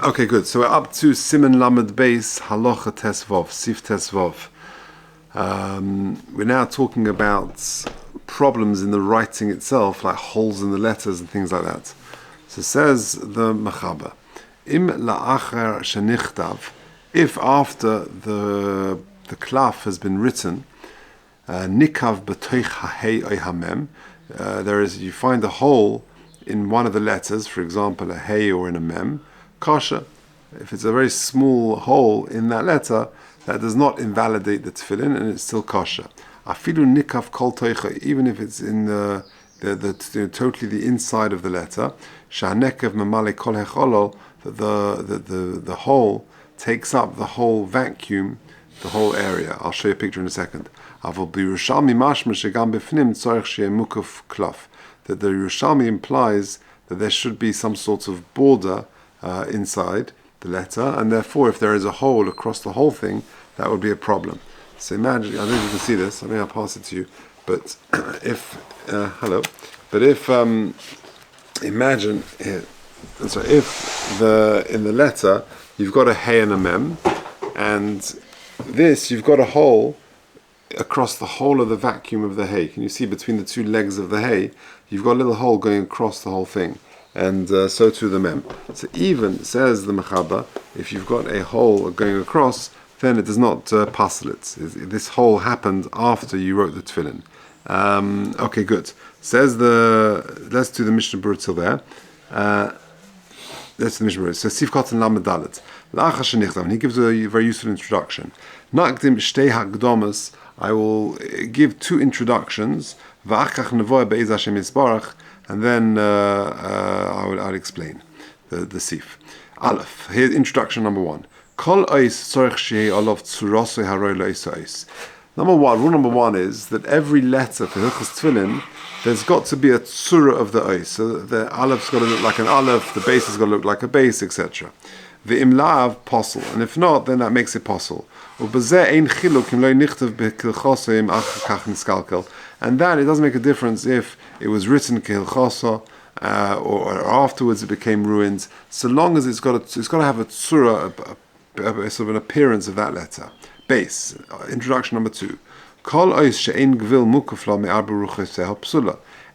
Okay, good. So we're up to Siman Lamed Beis Halacha Tesvov, Sif Tesvov. We're now talking about problems in the writing itself, like holes in the letters and things like that. So says the Mechaber, Im la'achar shenichtav, if after the Klaf has been written, nikav b'toich ha'hei oy hamem, you find a hole in one of the letters, for example, a hey or in a mem, kasha. If it's a very small hole in that letter, that does not invalidate the tefillin, and it's still kasha. Afilu nikav kol toicha, even if it's in totally the inside of the letter, sha'nekev memale kol hecholol, the hole takes up the whole vacuum, the whole area. I'll show you a picture in a second. Avol b'Yerushalmi mashma shegam b'fnim tzorich she'eh mukaf klaf. That the Yerushalmi implies that there should be some sort of border inside the letter, and therefore if there is a hole across the whole thing, that would be a problem. So imagine, I don't know if you can see this, I mean I'll pass it to you, but if, imagine here, so if in the letter, you've got a hey and a mem, and this, you've got a hole across the whole of the vacuum of the hay. Can you see between the two legs of the hay, you've got a little hole going across the whole thing, and so too the mem. So even, says the Mechaber, if you've got a hole going across, then it does not passel it. This hole happened after you wrote the tefillin. Okay, good. Says let's do the Mishnah Berurah till there. That's the Mishnah Berurah. So Sif Kotan Lamed Dalet. La'achar shenichtav, and he gives a very useful introduction. Nakdim shtei hakdomas, I will give two introductions, v'achach nevoah be'ez Hashem yisbarach, and then I'll explain the Sif. Aleph, here's introduction number one. Kol ois tzorich shehei olav tzurosoi haroi lo'is ois. Rule number one is that every letter for Hilchos Tefillin, there's got to be a tzura of the ois. So the aleph's got to look like an aleph, the base has got to look like a base, etc. The imlav posel, and if not, then that makes it posel. And that, it doesn't make a difference if it was written kehilchosa or afterwards it became ruined, so long as it's got to have a tzura, a sort of an appearance of that letter. Base. Introduction number two.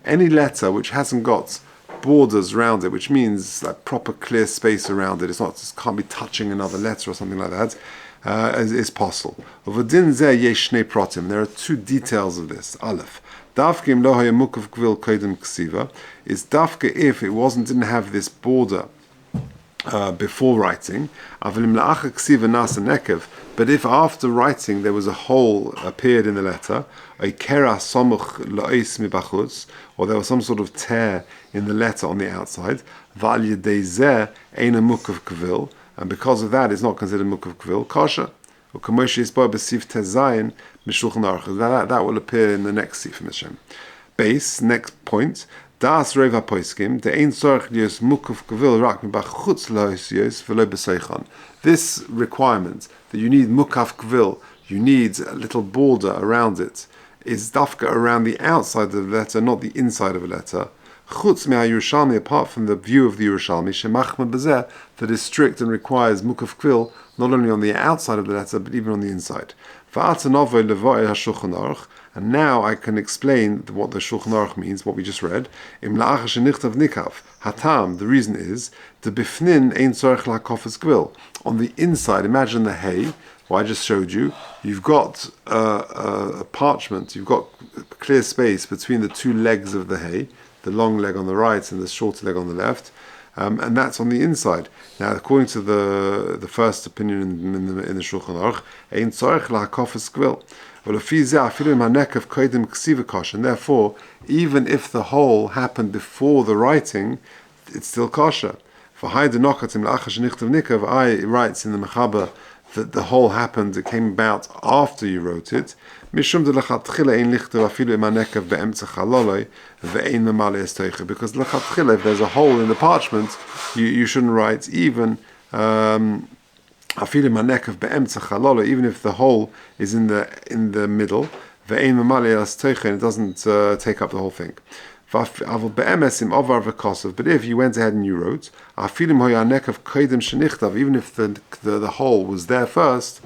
Any letter which hasn't got borders around it, which means like proper clear space around it, it can't be touching another letter or something like that, is possible. There are two details of this. Aleph. Is dafka if it didn't have this border before writing, but if after writing there was a hole appeared in the letter, or there was some sort of tear in the letter on the outside, and because of that it's not considered mukav kvil, kasha. That will appear in the next Sif Mishem. Base, next point. Das Reva Poiskim, the Ein Sorach Lios Mukuf Gavil Rak Mibachutz Loisios Velo Beseichan. This requirement that you need Mukaf Gavil, you need a little border around it, is dafka around the outside of the letter, not the inside of a letter. Chutz Mea Yerushalmi, apart from the view of the Yerushalmi, Shemachma Bezeh, that is strict and requires Mukaf Gavil, not only on the outside of the letter, but even on the inside. Va'atanovo Levo'e HaShulchan Aruch. And now I can explain what the Shulchan Aruch means, what we just read. Im la'achar shenichtav nikav. Hatam, the reason is, the bifnin ein tzorech la'kofes gvil. On the inside, imagine the hay, what I just showed you. You've got a parchment, you've got clear space between the two legs of the hay, the long leg on the right and the shorter leg on the left, and that's on the inside. Now, according to the first opinion in the Shulchan Aruch, ein tzorech la'kofes gvil. And therefore, even if the hole happened before the writing, it's still kosher. For I writes in the Mechaber that the hole happened, it came about after you wrote it. Because if there's a hole in the parchment, you shouldn't write even even if the hole is in the middle, it doesn't take up the whole thing. But if you went ahead and you wrote, even if the hole was there first,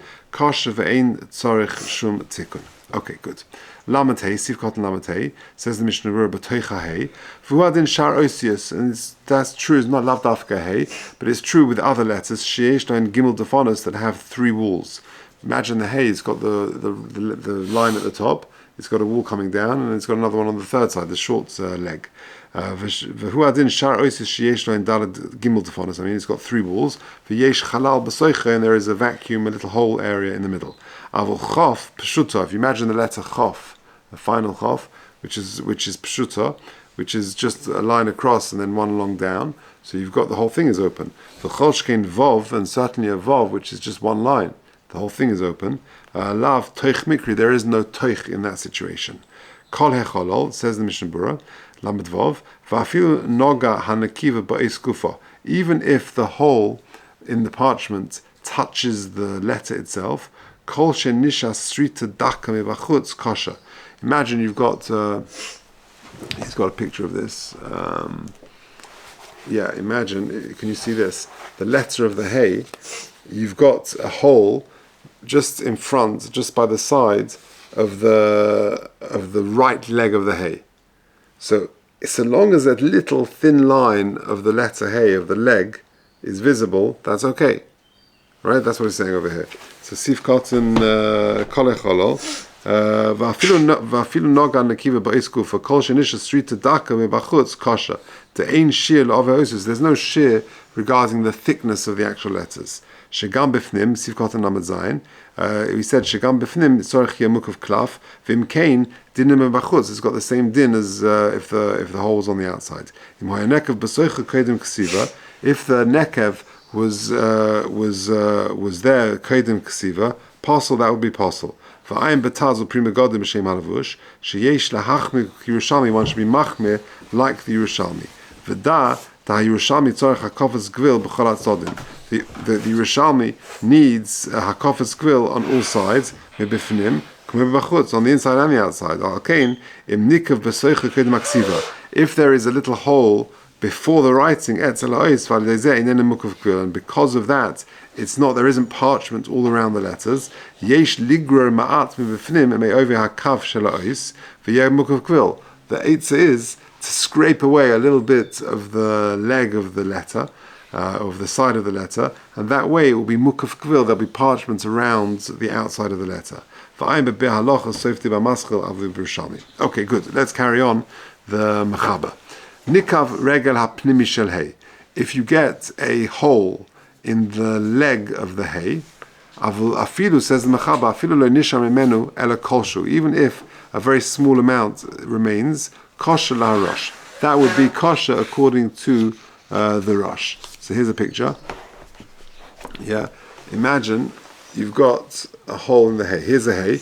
okay, good. Lamed Hey, Sivkot and Lamed Hey, says the Mishnah Berurah, B'toicha Hey, V'huadin Shar Osius, and that's true, it's not Lav Dafka Hey, but it's true with other letters, Sheyesh and Gimel Defonos, that have three walls. Imagine the Hey, it's got the line at the top, it's got a wall coming down, and it's got another one on the third side, the short leg. V'huadin Shar Osius Sheyesh and Dalad Gimel Defonos, I mean, it's got three walls, V'yesh Chalal B'soicha, and there is a vacuum, a little hole area in the middle. Avol Chof, Peshuta, if you imagine the letter Chof, the final Chof, which is Peshuta, which is just a line across and then one long down, so you've got the whole thing is open. The Cholshkein Vov, and certainly a Vov, which is just one line, the whole thing is open. Lav Toich Mikri, there is no Toich in that situation. Kol Hecholol, says the Mishnah Berurah, Lamed Vov, Va'afil Noga Hanakiva Ba'is Kufa, even if the hole in the parchment touches the letter itself, Kol Shenisha Srita Daka Mevachutz Kosha. Imagine you've got, he's got a picture of this. Imagine, can you see this? The letter of the Hey, you've got a hole just in front, just by the side of the right leg of the Hey. So long as that little thin line of the letter Hey, of the leg, is visible, that's okay. Right? That's what he's saying over here. So Sivkot and Kolecholo. Va'afilu noga nakiva ba'isku for kol shenisha street to daka mebachutz kasha. The ein shir l'oveosus. There's no shir regarding the thickness of the actual letters. Shegam b'fnim Sivkot and Lamed Zayin. We said shegam b'fnim tzorich yamuk of Klaf. V'im kain dinim mebachutz. It's got the same din as if the hole was on the outside. Im hayanekev b'soicha kodim ksiva. If the nekev was there kodim ksiva, parcel, that would be parcel. V'ayim betazel prima godim b'shem halavush sheyesh lahachmir Yerushalmi, one should be machmir like the Yerushalmi. V'da da Yerushalmi tzorich hakofas gvil b'chol hatzodim. The Yerushalmi needs a hakofas gvil on all sides, mebifnim k'meh b'chutz, on the inside and the outside. Alkein im nikav b'soicha kodim ksiva. If there is a little hole before the writing, and because of that, it's not, there isn't parchment all around the letters. Yesh ligro ma'at mibifnim and over hakav shelaois v'yemuk kvil. The eitzah is to scrape away a little bit of the leg of the letter, of the side of the letter, and that way it will be mukav kvil. There'll be parchment around the outside of the letter. Okay, good. Let's carry on the mechaber. Nikav regel hapnimi shel Hey. If you get a hole in the leg of the Hey, afilu, says the mechaber, afilu lo nisha mimenu ela kolshu, even if a very small amount remains, kosher laharosh. That would be kosher according to the rosh. So here's a picture. Yeah, imagine you've got a hole in the Hey. Here's a Hey,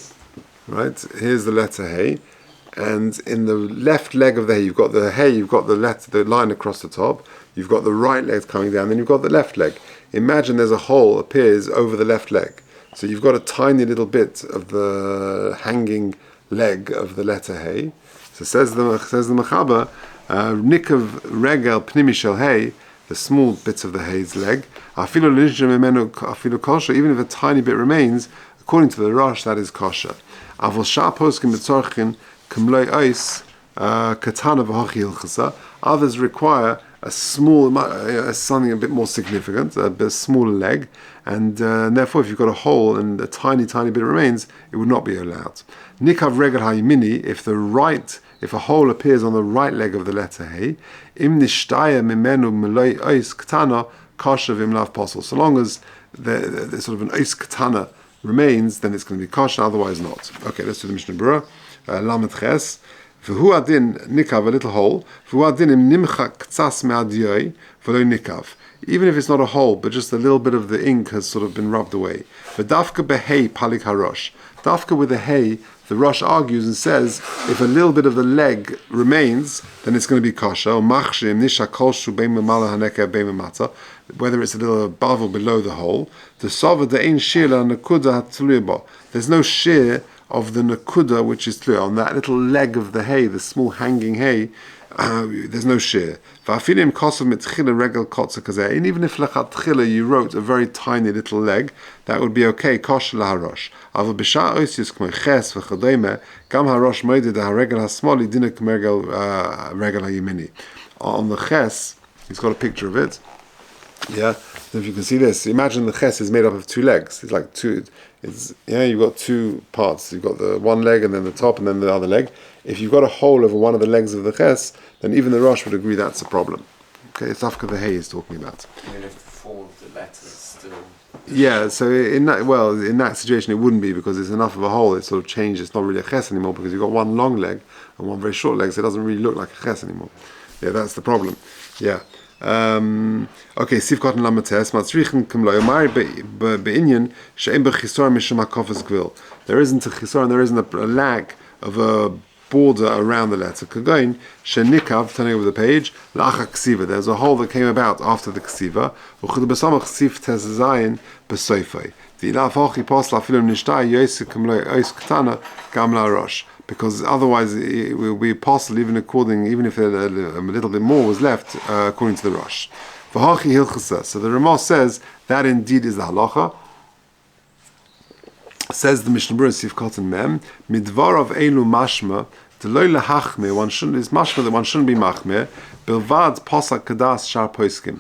right? Here's the letter Hey. And in the left leg of the Hey, you've got the Hey, you've got the line across the top, you've got the right leg coming down, then you've got the left leg. Imagine there's a hole appears over the left leg. So you've got a tiny little bit of the hanging leg of the letter Hey. So says the mechaber, nikav regel pnimi shel Hey, the small bits of the Hey's leg, afilu linjam memenu afilu kosher, even if a tiny bit remains, according to the Rosh, that is kosher. Avol shar poskim b'tzorchin. Others require a small, something a bit more significant, a bit smaller leg, and therefore, if you've got a hole and a tiny bit remains, it would not be allowed. Nikav regel hayimini, if a hole appears on the right leg of the letter Hey, im nishtaya mimenu meloi ois katana kosher v'imlav posel. So long as the sort of an ois katana remains, then it's going to be kosher, otherwise not. Okay, let's do the Mishnah Berurah. Lamed Ches, v'hu adin nikav, a little hole, v'hu adin im nimchak ktsas me'adiyoi v'lo nikav. Even if it's not a hole, but just a little bit of the ink has sort of been rubbed away. V'dafka behei palik harosh. Dafka with the Hey, the Rosh argues and says, if a little bit of the leg remains, then it's going to be kosher. Or machshim nisha kolshu beim memala haneka beim memata, whether it's a little above or below the hole. The sova de'ein shir la nekuda hatuliybo. There's no shear of the nakuda, which is clear on that little leg of the Hey, the small hanging Hey, there's no shear. And even if lechatchila you wrote a very tiny little leg, that would be okay. Kosher laharosh. Aval b'shar oisius k'mo ches v'chodeme gam harosh moeded haregel hasmoli dina k'mergel regel hayimini. On the ches, he's got a picture of it. Yeah, so if you can see this, imagine the ches is made up of two legs. It's like two. You've got two parts. You've got the one leg and then the top and then the other leg. If you've got a hole over one of the legs of the ches, then even the Rosh would agree that's a problem. Okay, it's after the hay is talking about. Even if the form of the letter is still... Yeah, so in that situation it wouldn't be, because it's enough of a hole, it's sort of changed, it's not really a ches anymore, because you've got one long leg and one very short leg, so it doesn't really look like a ches anymore. Yeah, that's the problem. Yeah. Okay, Sivkot and Lamates, Matzrichen Kumlo, Mari Be'inyan, She'em B'chisor Mishum HaKofes Gvil. There isn't a chisor, and there isn't a lag of a border around the letter. Kagoin, She'nikav, turning over the page, La'acha Ksiva. There's a hole that came about after the Ksiva. U'chud B'samach Sif Tes Zayin B'soifei. V'ilaf Hochi Posla Filum Nishtai Yosik Kumlo Ois Ktana Gam La'arosh. Because otherwise it will be possible, even if a little bit more was left, according to the Rosh. So the Ramah says that indeed is the halacha. Says the Mishnah Berurah Sivkot and Mem, midvar of elu mashma, deloy lehachme, one shouldn't be machme, bilvad posak kadas shar poskim.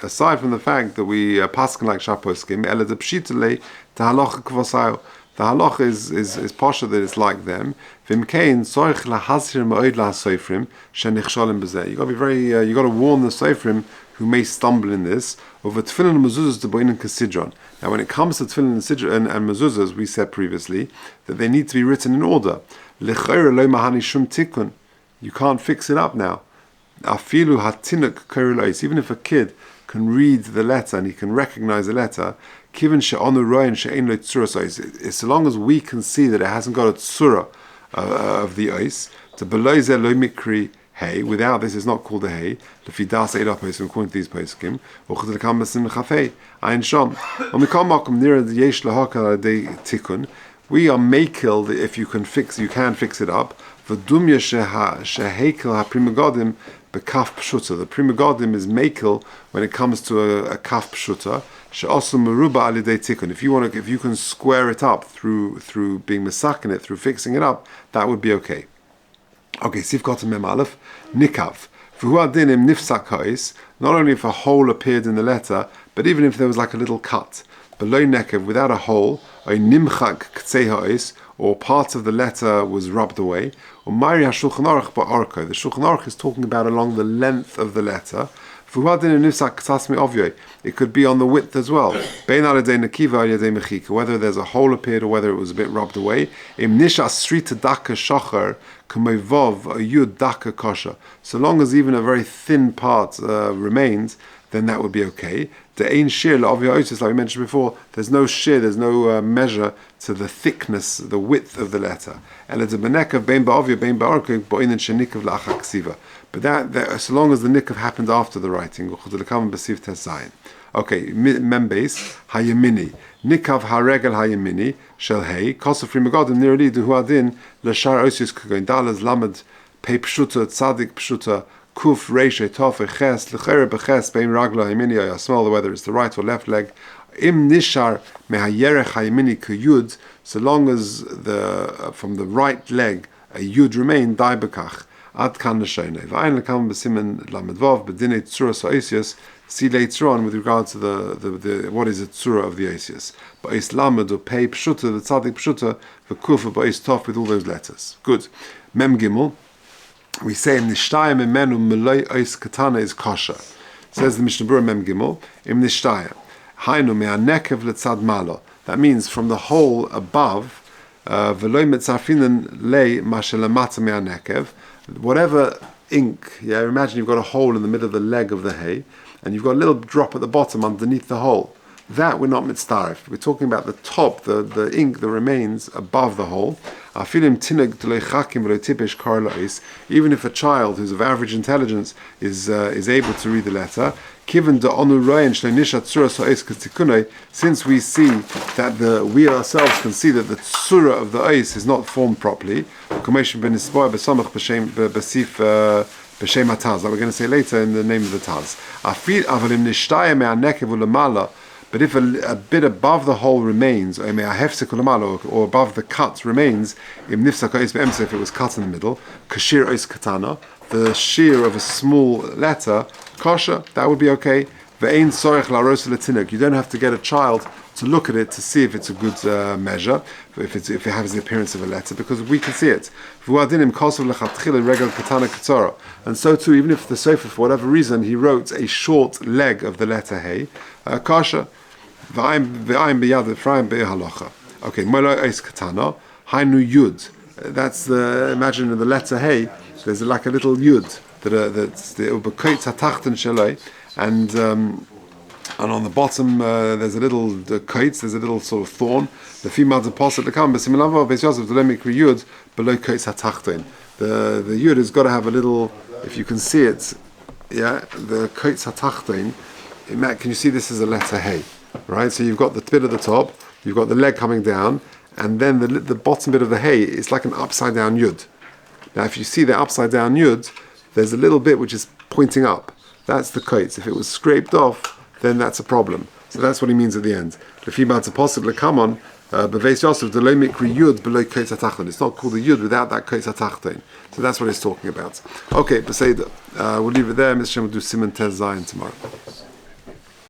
Aside from the fact that we paskin like shar poskim, ela de pshitale the halacha kvasayo. The halach is pasha that it's like them. V'imkein soich lahazir ma'od lahasofrim shenichshalim b'zeh. You got to be very. You got to warn the sofrim who may stumble in this. Over tefillin and mezuzahs to boin and kasidron. Now, when it comes to tefillin and mezuzahs, we said previously that they need to be written in order. Lechayre lo mahani shum tikkun. You can't fix it up now. Afilu hatinuk korelois. Even if a kid can read the letter and he can recognize the letter, so long as we can see that it hasn't got a tzura of the ice, to below zeh lo mikri hay, without this it's not called a hay, according to these poskim, we are makel if you can fix it up. The prima godim is makel when it comes to a kaf pshuta. If you can square it up through being mesakin it, through fixing it up, that would be okay. Okay, Sivkot Mem Aleph, Nikav. Not only if a hole appeared in the letter, but even if there was like a little cut. Below Nekav, without a hole, or part of the letter was rubbed away. Or Mari HaShulchan Aruch Ba'arko. The Shulchan Aruch is talking about along the length of the letter. It could be on the width as well. Whether there's a hole appeared or whether it was a bit rubbed away. So long as even a very thin part remains, then that would be okay. The ain shear like we mentioned before, there's no shear, there's no measure to the thickness, the width of the letter. But that so long as the nikav happened after the writing. Okay, membase hayamini nikav haregel hayamini shel hay kosafri megadim nirali duhuadin lashar osius kagoin dalas lamed pei pshuta tzadik pshuta kuf reishe tofe ches lechere beches bein ragla hayamini ayasmal, whether it's the right or left leg. Im nishar mehayerech hayamini kuyud, so long as from the right leg a yud remained, dai bekach. Ad kan l'shonei. V'ayin l'kam b'simen lamedvav b'dinei tzura sa'osius. See later on with regard to the what is the tzura of the osius. Ba'is lamed or pei pshuta, the tzadik pshuta, v'kufa ba'is tof, with all those letters. Good. Mem gimel. We say im nishtayim imenu meloi ois katana is kosher. Says the Mishnah Berurah Mem gimel. Im nishtayim hainu me'anekev letzad malo. That means from the hole above. V'loi metzarfinen lei mashelamata me'anekev. Whatever ink, imagine you've got a hole in the middle of the leg of the hay, and you've got a little drop at the bottom underneath the hole. That we're not mitzaref. We're talking about the top, the ink that remains above the hole. Even if a child who's of average intelligence is able to read the letter, since we see that we ourselves can see that the tzura of the ois is not formed properly, b'shem hataz, that we're going to say later in the name of the taz. Avalim nishtaya me'anekev u'lamala, but if a bit above the hole remains, or above the cut remains, if it was cut in the middle, kashir ois katana, the shear of a small letter, kosher, that would be okay. You don't have to get a child to look at it to see if it's a good measure, if it has the appearance of a letter, because we can see it. And so too, even if the Sofer, for whatever reason, he wrote a short leg of the letter hey, kasher. Okay, molo eis katana, hainu yud. That's the, imagine in the letter hey, there's like a little yud that's the ubekoitz hatachten shaloi, and on the bottom there's a little koitz, there's a little sort of thorn. The female deposit to come, but similava beis Yosef the lemikri yud below koitz hatachten. The yud has got to have a little, if you can see it, yeah, the koitz hatachten. Can you see this is a letter hey? Right, so you've got the bit at the top, you've got the leg coming down, and then the bottom bit of the hay is like an upside down yud. Now, if you see the upside down yud, there's a little bit which is pointing up. That's the koitz. If it was scraped off, then that's a problem. So that's what he means at the end. The female to possibly come on, beveis Yosef the mikri yud below koitz hatachton. It's not called a yud without that koitz hatachton. So that's what he's talking about. Okay, Beseda. We'll leave it there. Mr. Shem will do Simon Tez Zion tomorrow.